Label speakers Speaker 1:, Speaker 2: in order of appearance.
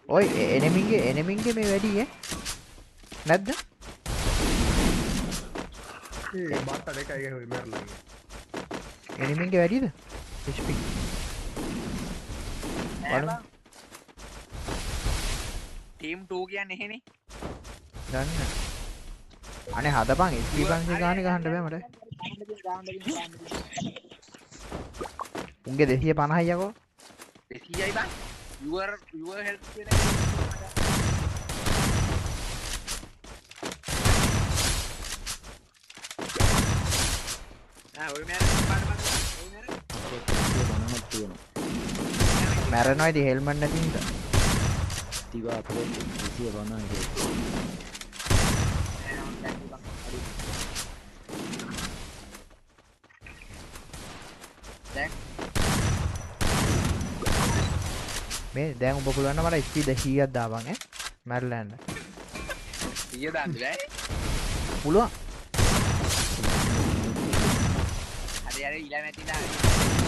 Speaker 1: ඔය එනෙමින්ගේ මේ වැඩි ඈ නැද්ද?
Speaker 2: බාට්ට එකයි ගහුවේ මැරලා.
Speaker 1: එනෙමින්ගේ වැඩිද? HP. බලමු.
Speaker 3: ටීම් 2 කියන්නේ එහෙනේ.
Speaker 1: දන්න. අනේ හදපන් HP පන්සි ගානේ ගහන්න බෑ මට. උන්ගේ 250යි යකෝ.
Speaker 3: 200යි බං. your health කියන එක. ඔය
Speaker 1: මැරෙනවා ඉතින් හෙල්මට් නැති හින්දා.
Speaker 4: තිවා අපේ 250
Speaker 1: මේ දැන් ඔබ පුළුවන් නම් මට ස්පීඩ් 100ක් දාපන් ඈ මැරලා යන්න.
Speaker 3: 100 දාන්න බෑ.
Speaker 1: පුළුවන්.
Speaker 3: හරි හරි ඊළඟ නැති දාන්න.